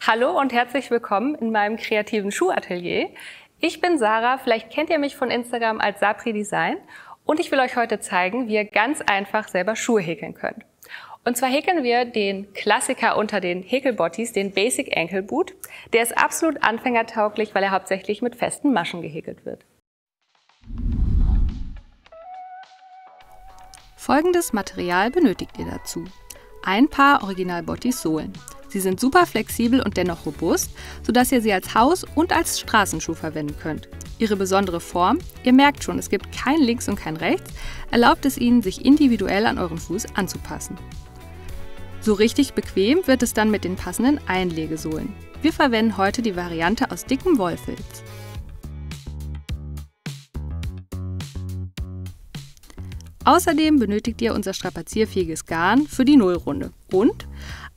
Hallo und herzlich willkommen in meinem kreativen Schuhatelier. Ich bin Sarah, vielleicht kennt ihr mich von Instagram als Sapri Design und ich will euch heute zeigen, wie ihr ganz einfach selber Schuhe häkeln könnt. Und zwar häkeln wir den Klassiker unter den Häkelbottis, den Basic Ankle Boot. Der ist absolut anfängertauglich, weil er hauptsächlich mit festen Maschen gehäkelt wird. Folgendes Material benötigt ihr dazu: ein Paar Original Bottis Sohlen. Sie sind super flexibel und dennoch robust, sodass ihr sie als Haus- und als Straßenschuh verwenden könnt. Ihre besondere Form, ihr merkt schon, es gibt kein Links und kein Rechts, erlaubt es Ihnen, sich individuell an euren Fuß anzupassen. So richtig bequem wird es dann mit den passenden Einlegesohlen. Wir verwenden heute die Variante aus dickem Wollfilz. Außerdem benötigt ihr unser strapazierfähiges Garn für die Nullrunde und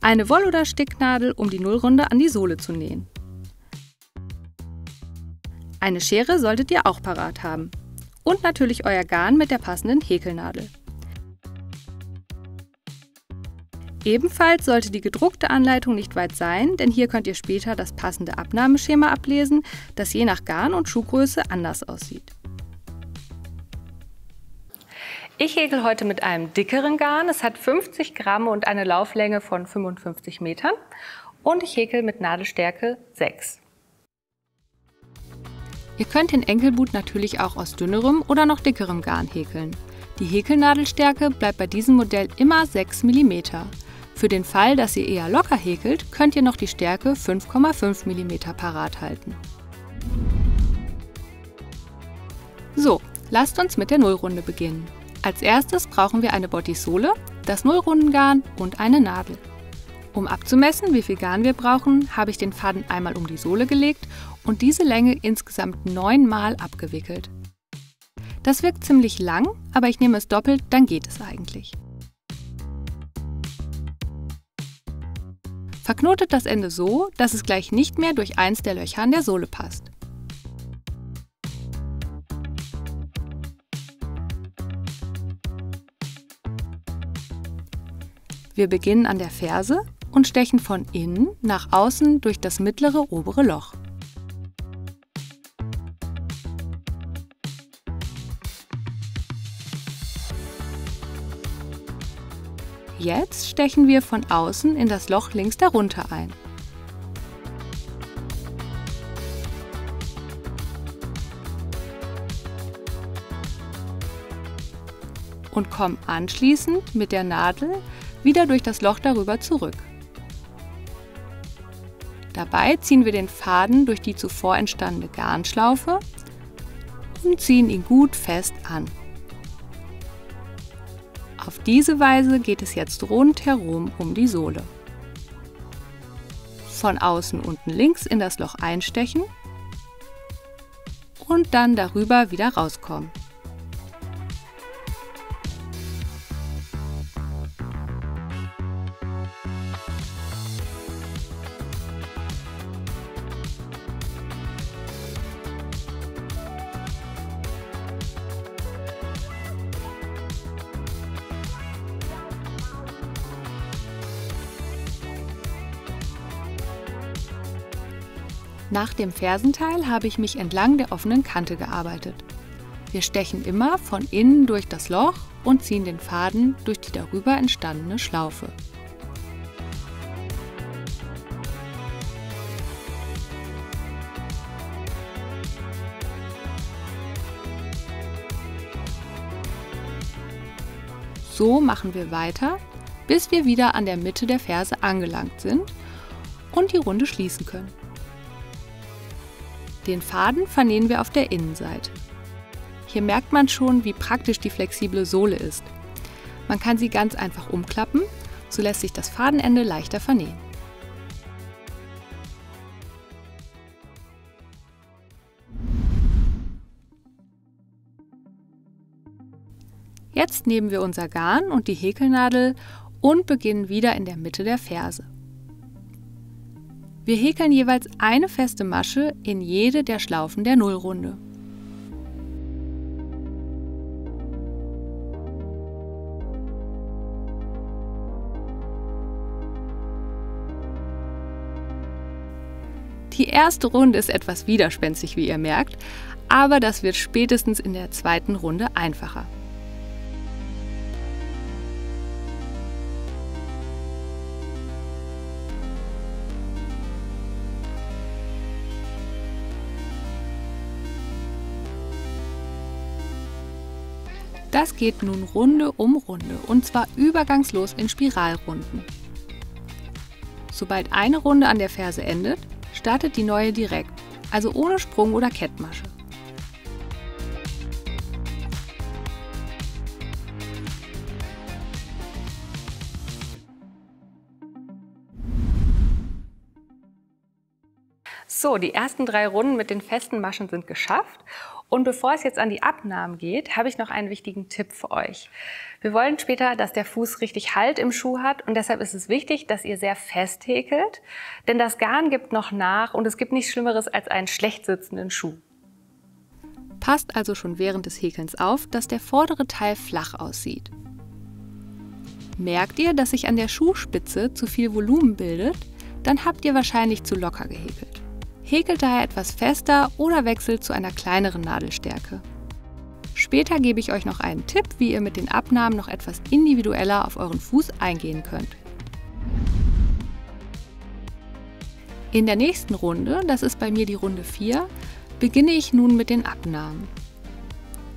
eine Woll- oder Sticknadel, um die Nullrunde an die Sohle zu nähen. Eine Schere solltet ihr auch parat haben. Und natürlich euer Garn mit der passenden Häkelnadel. Ebenfalls sollte die gedruckte Anleitung nicht weit sein, denn hier könnt ihr später das passende Abnahmeschema ablesen, das je nach Garn und Schuhgröße anders aussieht. Ich häkel heute mit einem dickeren Garn. Es hat 50 Gramm und eine Lauflänge von 55 Metern. Und ich häkel mit Nadelstärke 6. Ihr könnt den Enkelboot natürlich auch aus dünnerem oder noch dickerem Garn häkeln. Die Häkelnadelstärke bleibt bei diesem Modell immer 6 mm. Für den Fall, dass ihr eher locker häkelt, könnt ihr noch die Stärke 5,5 mm parat halten. So, lasst uns mit der Nullrunde beginnen. Als erstes brauchen wir eine Bottissohle, das Nullrundengarn und eine Nadel. Um abzumessen, wie viel Garn wir brauchen, habe ich den Faden einmal um die Sohle gelegt und diese Länge insgesamt 9 Mal abgewickelt. Das wirkt ziemlich lang, aber ich nehme es doppelt, dann geht es eigentlich. Verknotet das Ende so, dass es gleich nicht mehr durch eins der Löcher an der Sohle passt. Wir beginnen an der Ferse und stechen von innen nach außen durch das mittlere obere Loch. Jetzt stechen wir von außen in das Loch links darunter ein. Und kommen anschließend mit der Nadel wieder durch das Loch darüber zurück. Dabei ziehen wir den Faden durch die zuvor entstandene Garnschlaufe und ziehen ihn gut fest an. Auf diese Weise geht es jetzt rundherum um die Sohle. Von außen unten links in das Loch einstechen und dann darüber wieder rauskommen. Nach dem Fersenteil habe ich mich entlang der offenen Kante gearbeitet. Wir stechen immer von innen durch das Loch und ziehen den Faden durch die darüber entstandene Schlaufe. So machen wir weiter, bis wir wieder an der Mitte der Ferse angelangt sind und die Runde schließen können. Den Faden vernähen wir auf der Innenseite. Hier merkt man schon, wie praktisch die flexible Sohle ist. Man kann sie ganz einfach umklappen, so lässt sich das Fadenende leichter vernähen. Jetzt nehmen wir unser Garn und die Häkelnadel und beginnen wieder in der Mitte der Ferse. Wir häkeln jeweils eine feste Masche in jede der Schlaufen der Nullrunde. Die erste Runde ist etwas widerspenstig, wie ihr merkt, aber das wird spätestens in der zweiten Runde einfacher. Das geht nun Runde um Runde und zwar übergangslos in Spiralrunden. Sobald eine Runde an der Ferse endet, startet die neue direkt, also ohne Sprung oder Kettmasche. So, die ersten 3 Runden mit den festen Maschen sind geschafft. Und bevor es jetzt an die Abnahmen geht, habe ich noch einen wichtigen Tipp für euch. Wir wollen später, dass der Fuß richtig Halt im Schuh hat und deshalb ist es wichtig, dass ihr sehr fest häkelt, denn das Garn gibt noch nach und es gibt nichts Schlimmeres als einen schlecht sitzenden Schuh. Passt also schon während des Häkelns auf, dass der vordere Teil flach aussieht. Merkt ihr, dass sich an der Schuhspitze zu viel Volumen bildet, dann habt ihr wahrscheinlich zu locker gehäkelt. Häkelt daher etwas fester oder wechselt zu einer kleineren Nadelstärke. Später gebe ich euch noch einen Tipp, wie ihr mit den Abnahmen noch etwas individueller auf euren Fuß eingehen könnt. In der nächsten Runde, das ist bei mir die Runde 4, beginne ich nun mit den Abnahmen.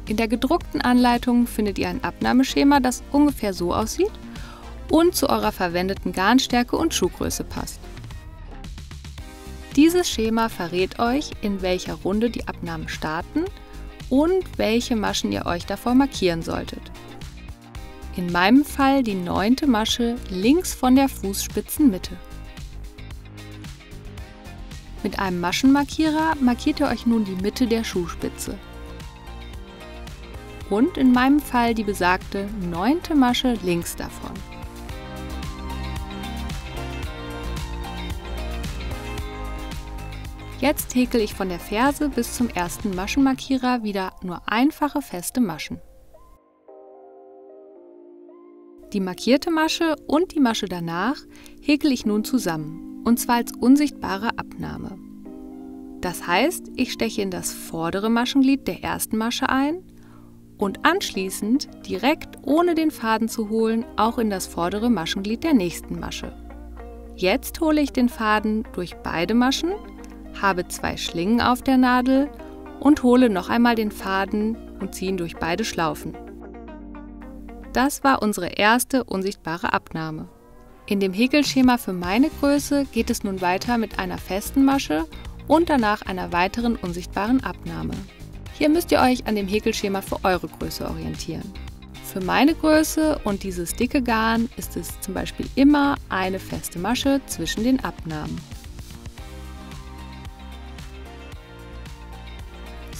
In der gedruckten Anleitung findet ihr ein Abnahmeschema, das ungefähr so aussieht und zu eurer verwendeten Garnstärke und Schuhgröße passt. Dieses Schema verrät euch, in welcher Runde die Abnahmen starten und welche Maschen ihr euch davor markieren solltet. In meinem Fall die 9. Masche links von der Fußspitzenmitte. Mit einem Maschenmarkierer markiert ihr euch nun die Mitte der Schuhspitze. Und in meinem Fall die besagte 9. Masche links davon. Jetzt häkel ich von der Ferse bis zum ersten Maschenmarkierer wieder nur einfache feste Maschen. Die markierte Masche und die Masche danach häkel ich nun zusammen, und zwar als unsichtbare Abnahme. Das heißt, ich steche in das vordere Maschenglied der ersten Masche ein und anschließend direkt ohne den Faden zu holen auch in das vordere Maschenglied der nächsten Masche. Jetzt hole ich den Faden durch beide Maschen, habe 2 Schlingen auf der Nadel und hole noch einmal den Faden und ziehe ihn durch beide Schlaufen. Das war unsere erste unsichtbare Abnahme. In dem Häkelschema für meine Größe geht es nun weiter mit einer festen Masche und danach einer weiteren unsichtbaren Abnahme. Hier müsst ihr euch an dem Häkelschema für eure Größe orientieren. Für meine Größe und dieses dicke Garn ist es zum Beispiel immer eine feste Masche zwischen den Abnahmen.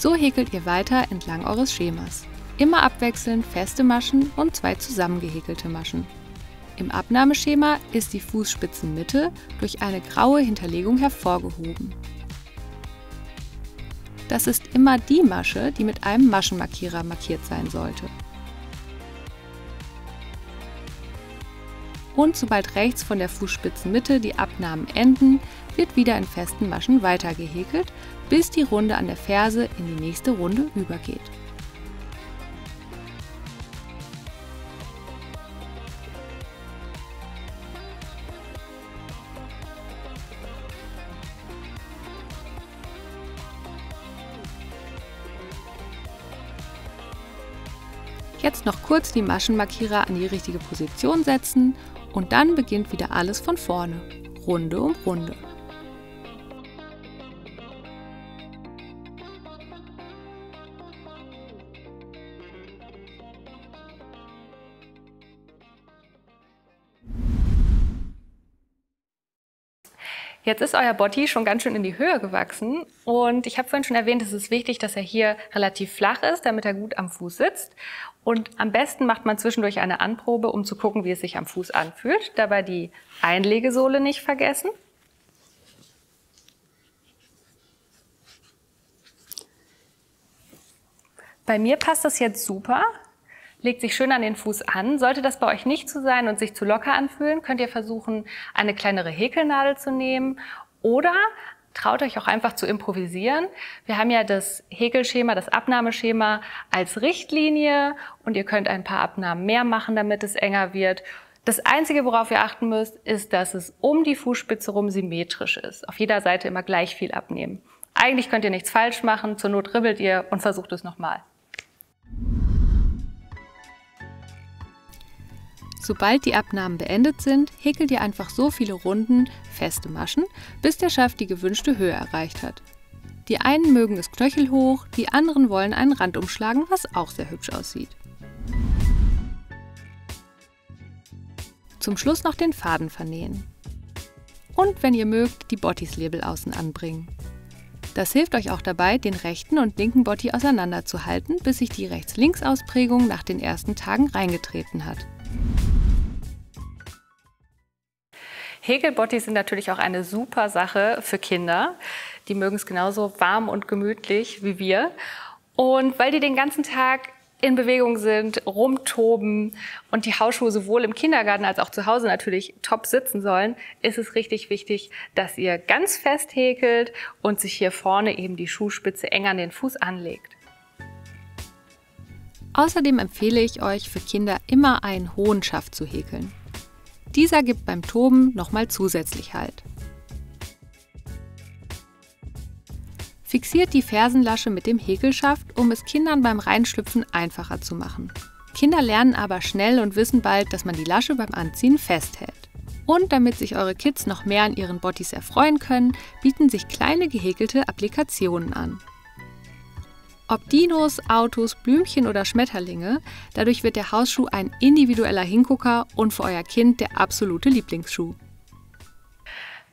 So häkelt ihr weiter entlang eures Schemas. Immer abwechselnd feste Maschen und 2 zusammengehäkelte Maschen. Im Abnahmeschema ist die Fußspitzenmitte durch eine graue Hinterlegung hervorgehoben. Das ist immer die Masche, die mit einem Maschenmarkierer markiert sein sollte. Und sobald rechts von der Fußspitzenmitte die Abnahmen enden, wird wieder in festen Maschen weiter gehäkelt, bis die Runde an der Ferse in die nächste Runde übergeht. Jetzt noch kurz die Maschenmarkierer an die richtige Position setzen und dann beginnt wieder alles von vorne, Runde um Runde. Jetzt ist euer Botti schon ganz schön in die Höhe gewachsen und ich habe vorhin schon erwähnt, es ist wichtig, dass er hier relativ flach ist, damit er gut am Fuß sitzt. Und am besten macht man zwischendurch eine Anprobe, um zu gucken, wie es sich am Fuß anfühlt. Dabei die Einlegesohle nicht vergessen. Bei mir passt das jetzt super. Legt sich schön an den Fuß an. Sollte das bei euch nicht so sein und sich zu locker anfühlen, könnt ihr versuchen, eine kleinere Häkelnadel zu nehmen oder Traut euch auch einfach zu improvisieren. Wir haben ja das Häkelschema, das Abnahmeschema als Richtlinie und ihr könnt ein paar Abnahmen mehr machen, damit es enger wird. Das Einzige, worauf ihr achten müsst, ist, dass es um die Fußspitze rum symmetrisch ist. Auf jeder Seite immer gleich viel abnehmen. Eigentlich könnt ihr nichts falsch machen, zur Not ribbelt ihr und versucht es nochmal. Sobald die Abnahmen beendet sind, häkelt ihr einfach so viele Runden, feste Maschen, bis der Schaft die gewünschte Höhe erreicht hat. Die einen mögen es knöchelhoch, die anderen wollen einen Rand umschlagen, was auch sehr hübsch aussieht. Zum Schluss noch den Faden vernähen. Und wenn ihr mögt, die Bottis-Label außen anbringen. Das hilft euch auch dabei, den rechten und linken Botti auseinanderzuhalten, bis sich die Rechts-Links-Ausprägung nach den ersten Tagen reingetreten hat. Häkelbottis sind natürlich auch eine super Sache für Kinder. Die mögen es genauso warm und gemütlich wie wir. Und weil die den ganzen Tag in Bewegung sind, rumtoben und die Hausschuhe sowohl im Kindergarten als auch zu Hause natürlich top sitzen sollen, ist es richtig wichtig, dass ihr ganz fest häkelt und sich hier vorne eben die Schuhspitze eng an den Fuß anlegt. Außerdem empfehle ich euch, für Kinder immer einen hohen Schaft zu häkeln. Dieser gibt beim Toben nochmal zusätzlich Halt. Fixiert die Fersenlasche mit dem Häkelschaft, um es Kindern beim Reinschlüpfen einfacher zu machen. Kinder lernen aber schnell und wissen bald, dass man die Lasche beim Anziehen festhält. Und damit sich eure Kids noch mehr an ihren Bottis erfreuen können, bieten sich kleine gehäkelte Applikationen an. Ob Dinos, Autos, Blümchen oder Schmetterlinge, dadurch wird der Hausschuh ein individueller Hingucker und für euer Kind der absolute Lieblingsschuh.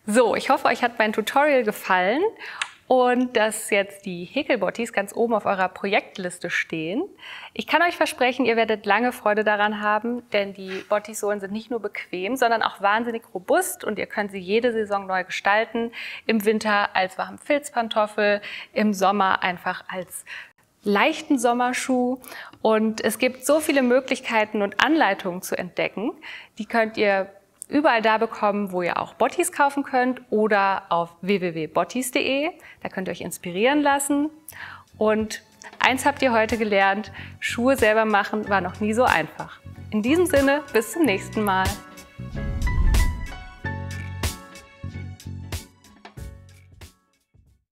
So, ich hoffe, euch hat mein Tutorial gefallen und dass jetzt die Häkelbottis ganz oben auf eurer Projektliste stehen. Ich kann euch versprechen, ihr werdet lange Freude daran haben, denn die Bottisohlen sind nicht nur bequem, sondern auch wahnsinnig robust und ihr könnt sie jede Saison neu gestalten. Im Winter als warmen Filzpantoffel, im Sommer einfach als leichten Sommerschuh. Und es gibt so viele Möglichkeiten und Anleitungen zu entdecken. Die könnt ihr überall da bekommen, wo ihr auch Bottis kaufen könnt oder auf www.bottis.de. Da könnt ihr euch inspirieren lassen. Und eins habt ihr heute gelernt, Schuhe selber machen war noch nie so einfach. In diesem Sinne, bis zum nächsten Mal.